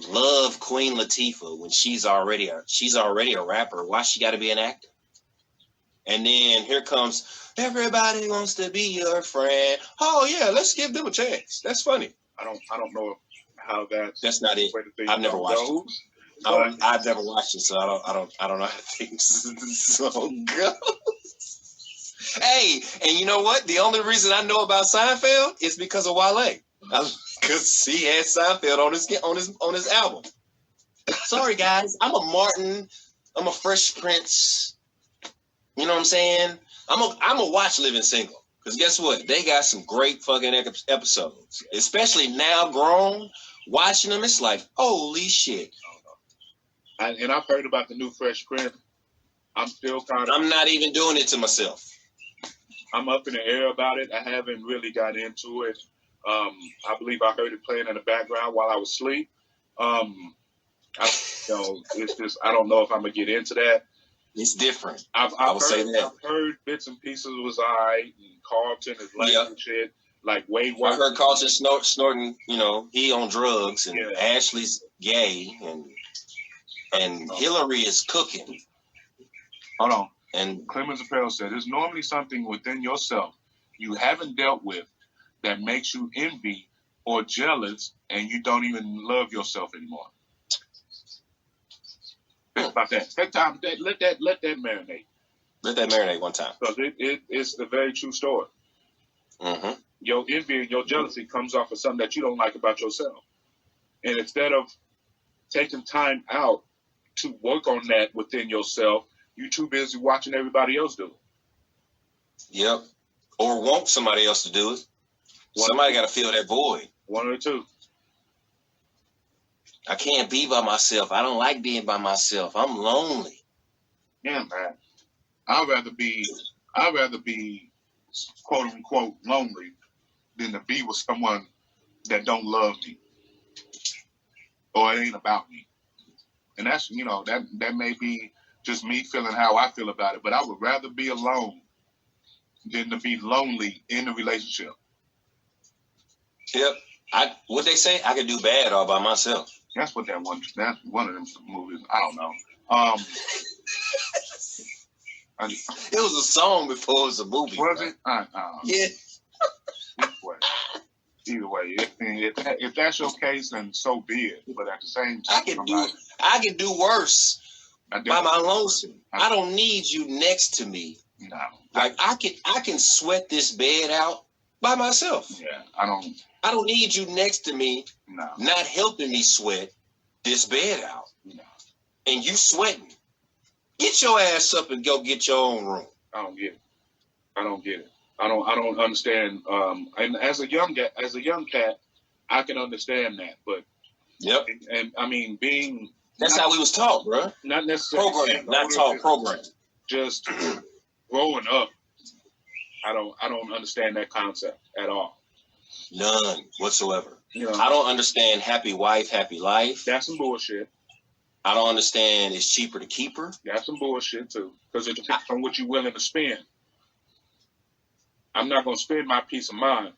love Queen Latifah when she's already a rapper? Why she got to be an actor? And then here comes everybody wants to be your friend. Oh yeah, let's give them a chance. That's funny. I don't know how that's not it. I've never watched it. I've never watched it, so I don't know how things so go. Hey, and you know what? The only reason I know about Seinfeld is because of Wale. Because he had Seinfeld on his album. Sorry guys, I'm a Martin. I'm a Fresh Prince. You know what I'm saying? I'm a watch Living Single. Because guess what? They got some great fucking episodes. Especially now grown, watching them, it's like, holy shit. And I've heard about the new Fresh Prince. I'm not even doing it to myself. I'm up in the air about it. I haven't really got into it. I believe I heard it playing in the background while I was asleep. It's just, I don't know if I'm going to get into that. It's different. I've heard bits and pieces was alright, and Carlton is like shit, like Wade White. I heard Carlton snorting, he on drugs, and Ashley's gay, and Hillary is cooking. Hold on. And Clemens Apparel said, there's normally something within yourself you haven't dealt with that makes you envy or jealous, and you don't even love yourself anymore. Think about that. Take time. Let that marinate. Let that marinate one time. Because it's a very true story. Mm-hmm. Your envy and your jealousy comes off of something that you don't like about yourself. And instead of taking time out to work on that within yourself, you're too busy watching everybody else do it. Yep. Or want somebody else to do it. Somebody got to fill that void. One or two. I can't be by myself. I don't like being by myself. I'm lonely. Yeah, man. I'd rather be quote unquote lonely than to be with someone that don't love me or it ain't about me. And that's that may be just me feeling how I feel about it, but I would rather be alone than to be lonely in a relationship. Yep. What they say, I can do bad all by myself. That's one of them movies. I don't know. It was a song before it was a movie. Was right? It? Yeah. Either way, if that's your case, then so be it. But at the same time, I can do worse by my lonesome. I don't need you next to me. No. Like I can sweat this bed out by myself. Yeah, I don't need you next to me. No. Not helping me sweat. this bed out, No, and you sweating. Get your ass up and go get your own room. I don't get it. I don't get it. I don't understand. And as a young cat, I can understand that. But Yep, and I mean, being that's how we was taught, bro. not necessarily Program, not taught. Program. just growing up. I don't understand that concept at all. None whatsoever. You know, I don't understand happy wife, happy life. that's some bullshit. I don't understand it's cheaper to keep her. That's some bullshit too, because it depends on what you're willing to spend. I'm not gonna spend my peace of mind.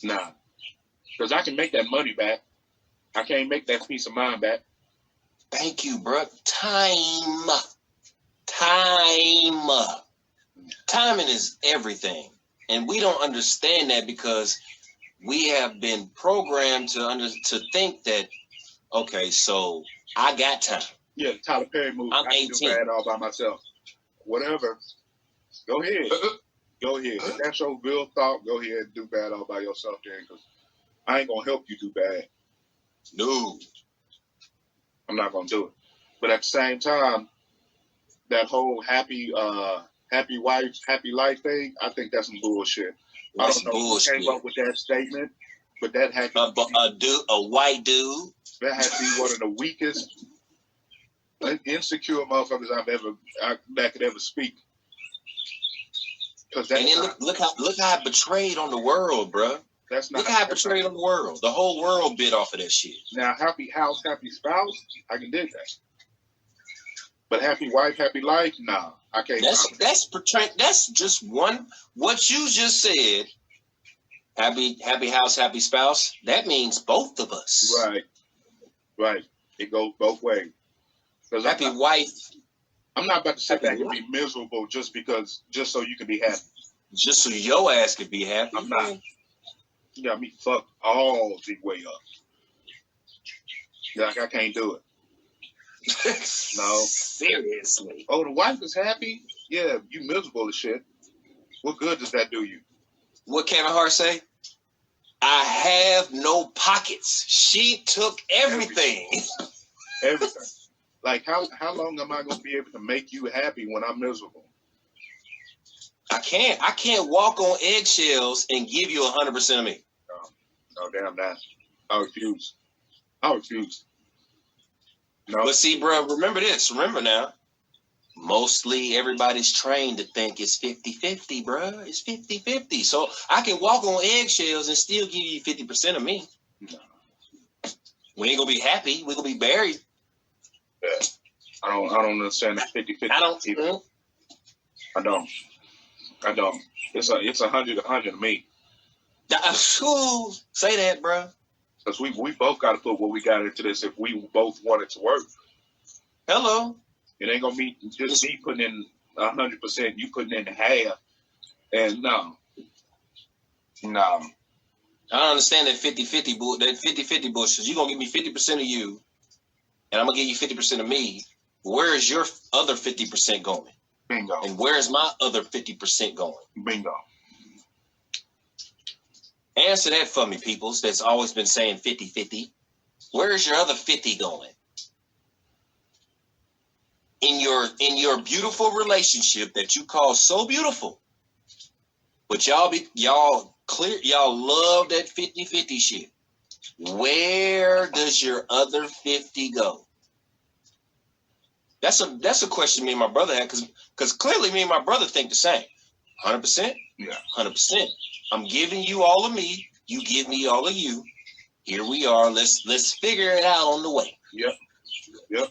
Nah, because I can make that money back. I can't make that peace of mind back. Thank you, bro. Time. Timing is everything. And we don't understand that because we have been programmed to think that, okay, so I got time. Yeah, Tyler Perry movie. I'm I can 18. do bad all by myself. Whatever. Go ahead. Go ahead. If that's your real thought, go ahead and do bad all by yourself then, because I ain't gonna help you do bad. No. I'm not gonna do it. But at the same time, that whole happy wife, happy life thing, I think that's some bullshit. That's I don't know bullshit. who came up with that statement, but that had to be, A white dude. that had to be one of the weakest, insecure motherfuckers that could ever speak. Because And then look how it betrayed on the world, bro. that's not Look how it betrayed on the world. The whole world bit off of that shit. Now, happy house, happy spouse, I can dig that. But happy wife, happy life, nah, I can't. That's just one. What you just said. Happy house, happy spouse. That means both of us. Right. It goes both ways. Because Happy wife. I'm not about to sit back and be miserable just so you can be happy. Just so your ass could be happy. I'm not. You got me fucked all the way up. Like, I can't do it. No. Seriously. Oh, the wife is happy? Yeah, you miserable as shit. What good does that do you? What Kevin Hart say? I have no pockets. She took everything. Everything. Like, how long am I going to be able to make you happy when I'm miserable? I can't walk on eggshells and give you 100% of me. No, damn that. I refuse. No. But see, bro, remember this. Remember now. Mostly everybody's trained to think it's 50-50, bro. It's 50-50. So I can walk on eggshells and still give you 50% of me. No. We ain't gonna be happy. We're gonna be buried. Yeah. I don't understand the 50-50. I don't. Either. I don't. It's 100 to me. Ooh, say that, bro. Because we both got to put what we got into this if we both want it to work. Hello. It ain't gonna be just me putting in 100%. You putting in half, and no. I don't understand that 50-50 bullshit. You're gonna give me 50% of you, and I'm gonna give you 50% of me. Where is your other 50% going? Bingo. And where's my other 50% going? Bingo. Answer that for me, peoples. That's always been saying 50-50. Where's your other 50 going? In your beautiful relationship that you call so beautiful, but y'all love that 50-50 shit. Where does your other 50 go? That's a question me and my brother had, because clearly me and my brother think the same. 100%? Yeah. 100%. I'm giving you all of me. You give me all of you. Here we are. Let's figure it out on the way. Yep.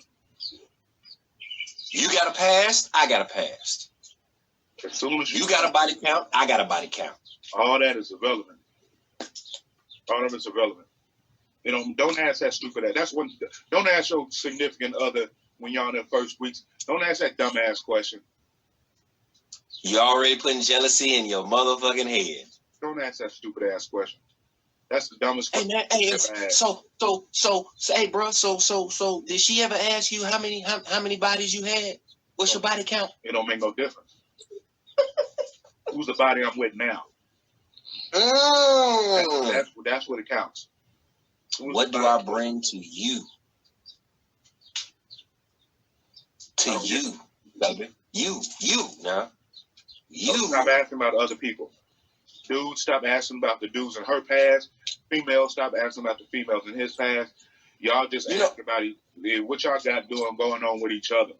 You got a past. I got a past. As soon as You got a body count. I got a body count. all that is irrelevant. All of it's irrelevant. You know, don't ask that stupid ass. That's one. Don't ask your significant other when y'all in the first weeks. Don't ask that dumbass question. You already putting jealousy in your motherfucking head. Don't ask that stupid ass question. That's the dumbest Hey question man, hey, you ever asked. so, hey, bro, so, did she ever ask you how many bodies you had? What's your body count? It don't make no difference. Who's the body I'm with now? Mm. That's what it counts. What do I bring to you? To you, baby. You now. You. Stop asking about other people. Dudes, stop asking about the dudes in her past. Females, stop asking about the females in his past. Y'all just ask about what y'all got going on with each other.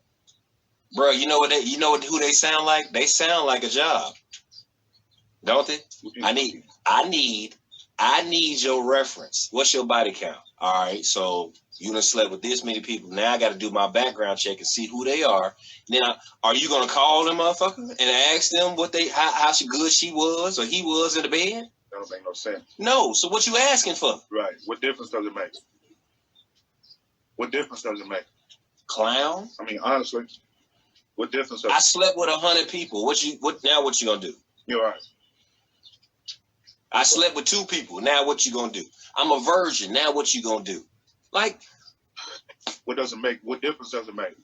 Bro, you know who they sound like? They sound like a job. Don't they? I need your reference. What's your body count? All right, so you done slept with this many people. Now I got to do my background check and see who they are. And then are you gonna call them motherfucker and ask them what how good she was or he was in the bed? That don't make no sense. No. So what you asking for? Right. What difference does it make? What difference does it make? Clown. I mean, honestly, what difference does it make? I slept with 100 people. What you gonna do? You're right. I slept with 2 people. Now what you gonna do? I'm a virgin. Now what you gonna do? Like, what does it make? What difference does it make?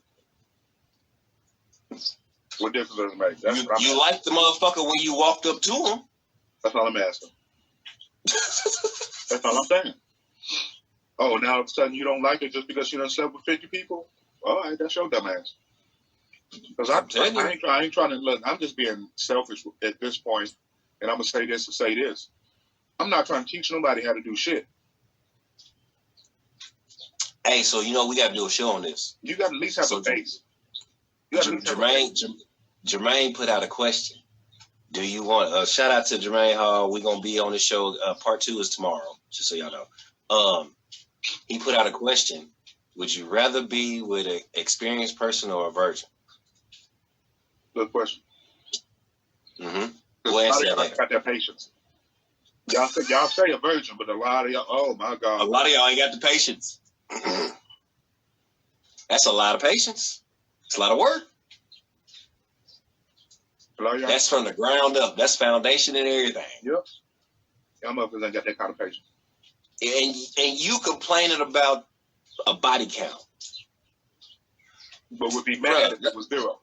What difference does it make? You like the motherfucker when you walked up to him. That's all I'm asking. That's all I'm saying. Oh, now all of a sudden you don't like it just because you done slept with 50 people? All right, that's your dumb ass. Because I ain't trying to look. I'm just being selfish at this point, and I'm gonna say this and say this. I'm not trying to teach nobody how to do shit. Hey, so we got to do a show on this. You got to at least have a base. Jermaine put out a question. Do you want? Shout out to Jermaine Hall. We're gonna be on the show. Part 2 is tomorrow, just so y'all know. He put out a question. Would you rather be with an experienced person or a virgin? Good question. Mm-hmm. We'll answer that later. Got that patience. Y'all say a virgin, but a lot of y'all, oh my God. A lot of y'all ain't got the patience. That's a lot of patience. It's a lot of work. That's from the ground up. That's foundation and everything. Yep. Y'all motherfuckers ain't got that kind of patience. And you complaining about a body count. But would be mad if it was 0.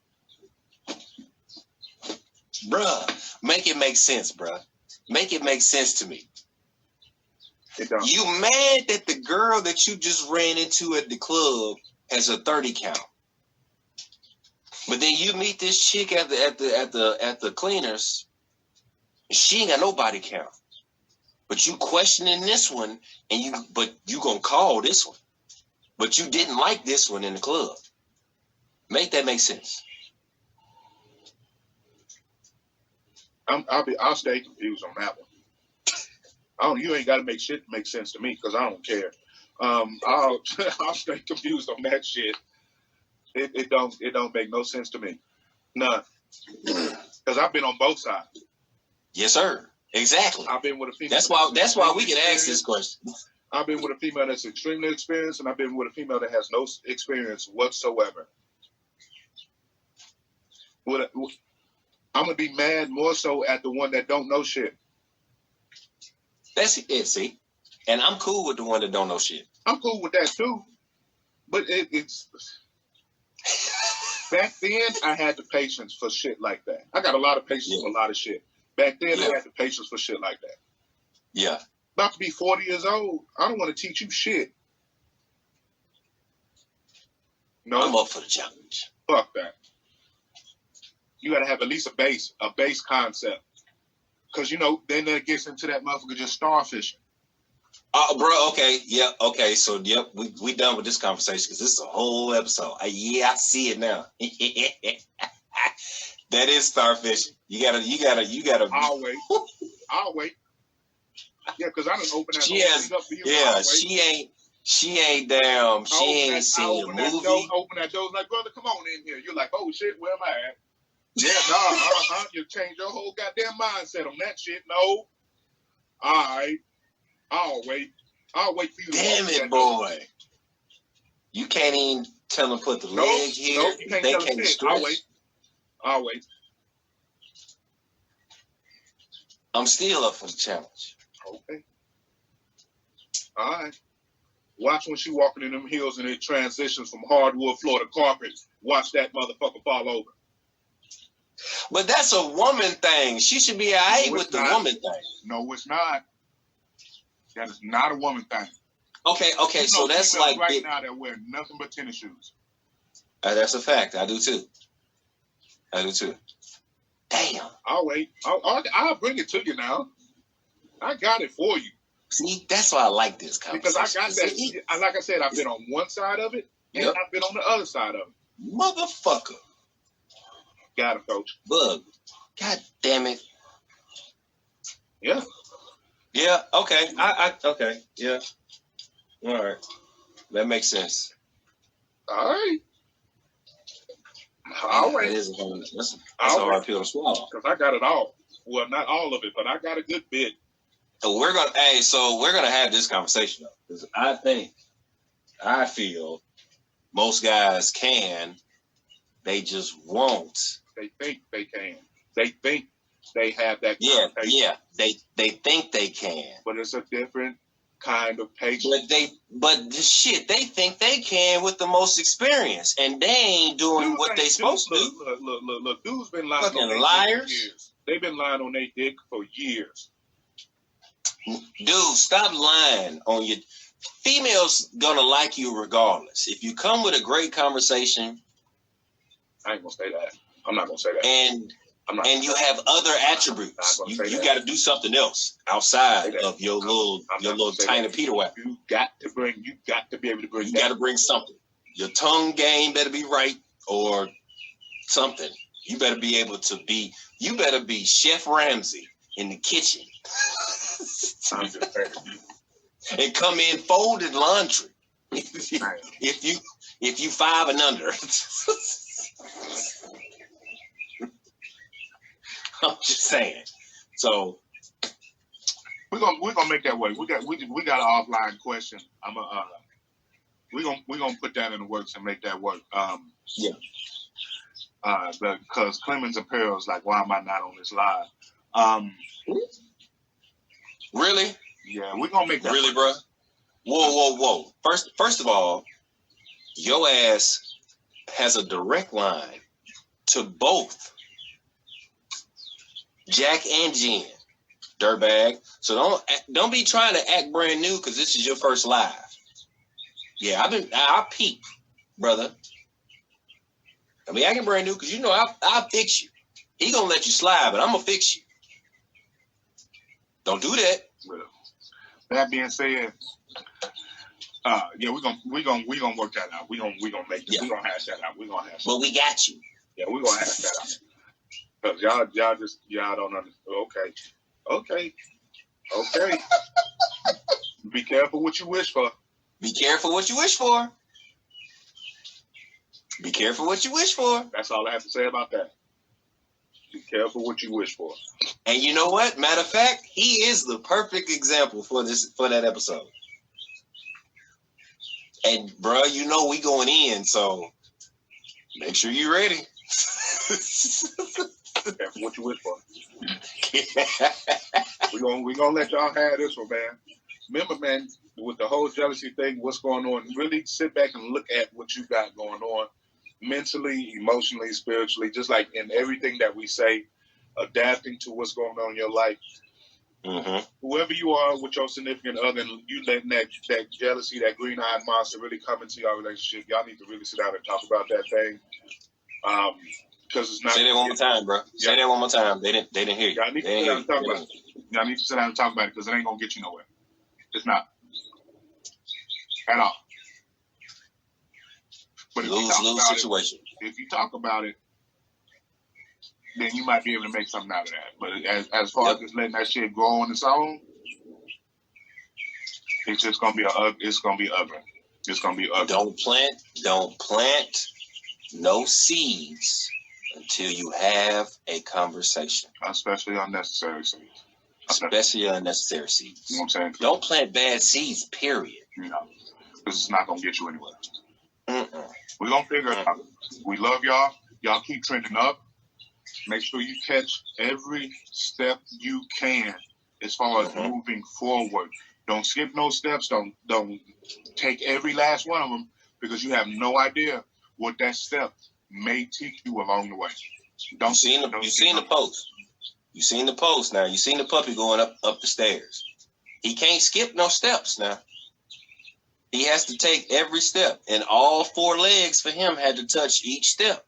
Bruh, make it make sense, bruh. Make it make sense to me. You mad that the girl that you just ran into at the club has a 30 count, but then you meet this chick at the cleaners, and she ain't got no body count, but you questioning this one, but you gonna call this one, but you didn't like this one in the club. Make that make sense. I'll stay confused on that one. You ain't got to make shit make sense to me because I don't care. I'll stay confused on that shit. It don't make no sense to me. None. Because I've been on both sides. Yes, sir. Exactly. I've been with a female. That's why we can ask this question. I've been with a female that's extremely experienced, and I've been with a female that has no experience whatsoever. I'm gonna be mad more so at the one that don't know shit. That's it, see? And I'm cool with the one that don't know shit. I'm cool with that too. But it's back then I had the patience for shit like that. I got a lot of patience for a lot of shit. Back then I had the patience for shit like that. Yeah. About to be 40 years old. I don't want to teach you shit. No. I'm up for the challenge. Fuck that. You gotta have at least a base concept. Cause then that gets into that motherfucker just starfishing. Bro, okay, yeah, okay. So yep, we done with this conversation because this is a whole episode. I see it now. That is starfishing. You gotta. I'll wait. Yeah, because I didn't open that thing up for you. Yeah, she ain't down. She ain't seen a movie. Open that door, like, brother, come on in here. You're like, oh shit, where am I at? Yeah, you change your whole goddamn mindset on that shit. No. All right. I'll wait for you. Damn it, boy. You can't even tell them put the leg here. No, you can't tell them shit. I'll wait. I'm still up for the challenge. Okay. All right. Watch when she walking in them heels and it transitions from hardwood floor to carpet. Watch that motherfucker fall over. But that's a woman thing. She should be all right with the woman thing. No, it's not. That is not a woman thing. Okay. You So know that's females like right now that wear nothing but tennis shoes. that's a fact. I do too. Damn. I'll wait. I'll bring it to you now. I got it for you. See, that's why I like this Because conversation. I got that. Like I said, I've been on one side of it, and Yep. I've been on the other side of it. Motherfucker. Got it, coach. Bug. God damn it. Yeah. Yeah, okay. Okay. Yeah. All right. That makes sense. All right. I'll That wait. is that's a hard pill to swallow. Because I got it all. Well, not all of it, but I got a good bit. So we're gonna have this conversation though. Because I feel most guys can, they just won't. They think they can. They think they have that kind of patience. Yeah. They think they can. But it's a different kind of patience. But the shit, they think they can with the most experience, and they ain't doing what they supposed to do. Look. Dudes been lying Fucking on their liars. dick for years. They've been lying on their dick for years. Dude, stop lying on your females. Gonna like you regardless. If you come with a great conversation, I ain't gonna say that. I'm not gonna say that. and I'm not. you have other attributes, you got to do something else outside of your little tiny Peter whack. You got to be able to bring. You got to bring something. Your tongue game better be right or something. You better be able to be. You better be Chef Ramsay in the kitchen. I'm just saying. And come in folded laundry. If you 5 and under. I'm just saying. So We're gonna make that work. We got an offline question. We're gonna put that in the works and make that work. Yeah. Because Clemens Apparel is like, why am I not on this live? Really? Yeah, we're gonna make that Really, work. bro? Whoa. First of all, your ass has a direct line to both Jack and Jen, dirtbag. So don't be trying to act brand new because this is your first live. Yeah, I peeped, brother. I mean, acting brand new because you know I'll fix you. He gonna let you slide, but I'm gonna fix you. Don't do that. Well, that being said, yeah, we're gonna work that out. We're gonna make this. Yeah. We're gonna hash that out. But we got you. Yeah, we're gonna hash that out. Because y'all don't understand. Okay. Be careful what you wish for. Be careful what you wish for. Be careful what you wish for. That's all I have to say about that. Be careful what you wish for. And you know what? Matter of fact, he is the perfect example for that episode. And bro, you know we going in, so make sure you're ready. Careful what you wish for. We're gonna let y'all have this one, man. Remember, man, with the whole jealousy thing, what's going on, really sit back and look at what you got going on mentally, emotionally, spiritually, just like in everything that we say, adapting to what's going on in your life. Mm-hmm. Whoever you are with your significant other, and you letting that jealousy, that green-eyed monster really come into your relationship, y'all need to really sit down and talk about that thing. Because it's not. Say that one more time, bro. Say that one more time. They didn't hear you. Y'all need to sit down and talk about it. Y'all need to sit down and talk about it because it ain't gonna get you nowhere. It's not at all. But Lose situation. If you talk about it, then you might be able to make something out of that. But as far as just letting that shit grow on its own, it's just gonna be ugly. It's gonna be ugly. Don't plant no seeds until you have a conversation. Especially unnecessary seeds. Especially unnecessary seeds. You know what I'm saying? Don't plant bad seeds, period. You know, because it's not gonna get you anywhere. Mm-mm. We're gonna figure it out. We love y'all. Y'all keep trending up. Make sure you catch every step you can as far as moving forward. Don't skip no steps. Don't take every last one of them because you have no idea what that step may teach you along the way. You seen the post. You seen the post now. You seen the puppy going up the stairs. He can't skip no steps now. He has to take every step, and all 4 legs for him had to touch each step.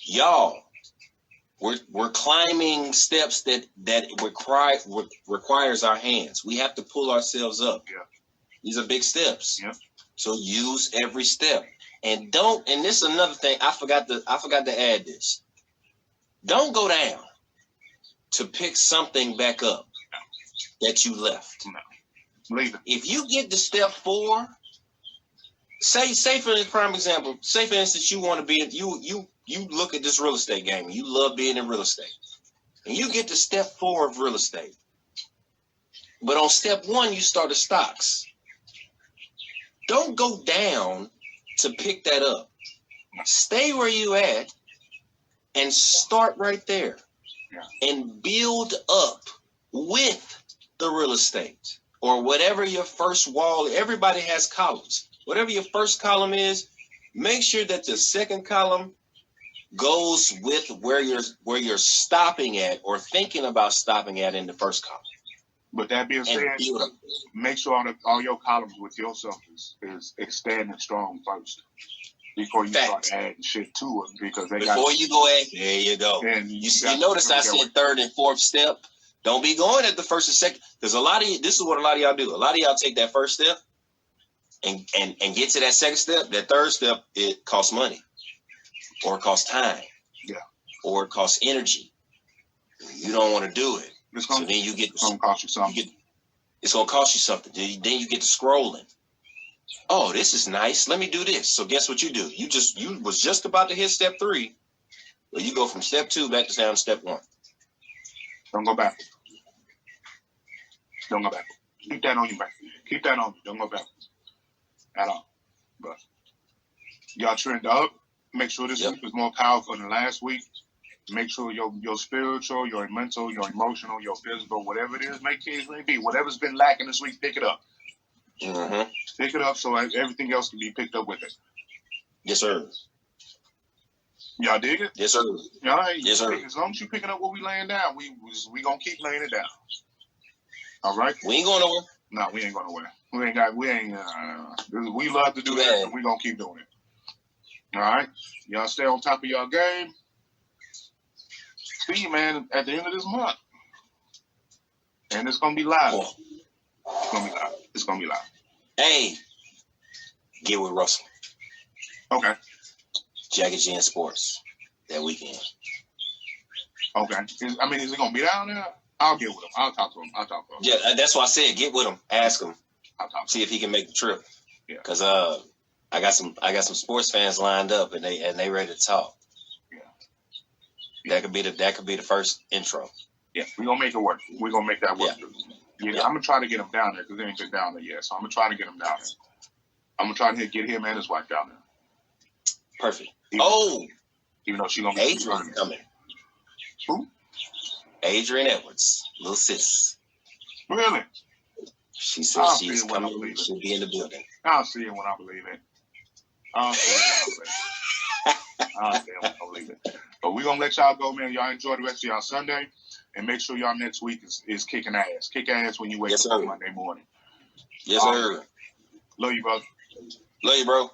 Y'all, we're climbing steps that requires our hands. We have to pull ourselves up. Yeah. These are big steps. Yeah. So use every step, and don't. And this is another thing I forgot to add this. Don't go down to pick something back up that you left. No. Leave it. If you get to step 4, say for the prime example, say for instance you want to be you look at this real estate game, you love being in real estate, and you get to step 4 of real estate. But on step 1 you started stocks. Don't go down to pick that up. Stay where you at and start right there. Yeah. And build up with the real estate or whatever your first wall. Everybody has columns. Whatever your first column is, make sure that the second column goes with where you're stopping at or thinking about stopping at in the first column. But that being said, make sure all your columns with yourself is standing strong first before you start adding shit to it, because there you go. And you notice I said third and fourth step. Don't be going at the first and second, because this is what a lot of y'all do. A lot of y'all take that first step and get to that second step. That third step, it costs money, or it costs time, or it costs energy. You don't want to do it. It's going to cost you something. It's going to cost you something. Then you get to scrolling. Oh, this is nice. Let me do this. So guess what you do? You was just about to hit step 3. Well, you go from step 2 back to down step 1. Don't go back. Don't go back. Keep that on your back. Keep that on you. Don't go back at all. But y'all trend up. Make sure this week is more powerful than last week. Make sure your spiritual, your mental, your emotional, your physical, whatever it is, may be, whatever's been lacking this week, pick it up. Mm-hmm. Pick it up so everything else can be picked up with it. Yes, sir. Y'all dig it? Yes, sir. All right. Yes, sir. As long as you picking up what we laying down, we gonna keep laying it down. All right. We ain't going nowhere. No, we ain't going nowhere. We love to do that, and we gonna keep doing it. All right. Y'all stay on top of y'all game. See you, man, at the end of this month. And it's going to be live. It's going to be live. It's going to be live. Hey, get with Russell. Okay. Jackie Chan Sports that weekend. Okay. Is it going to be down there? I'll get with him. I'll talk to him. Yeah, that's why I said get with him. Ask him. I'll talk to see if he can make the trip. Yeah. Because I got some sports fans lined up and they ready to talk. That could be the first intro. Yeah, we're going to make it work. We're going to make that work. Yeah. I'm going to try to get him down there because they ain't been down there yet. So I'm going to try to get him down there. I'm going to try to get him and his wife down there. Perfect. Even though she's going to be Adrian coming. Who? Adrian Edwards, little sis. Really? She said she's coming. She'll be in the building. I'll see it when I believe it. I'll see it when I believe it. But we're going to let y'all go, man. Y'all enjoy the rest of y'all Sunday. And make sure y'all next week is kicking ass. Kick ass when you wake up on Monday morning. Yes, sir. Love you, brother. Love you, bro.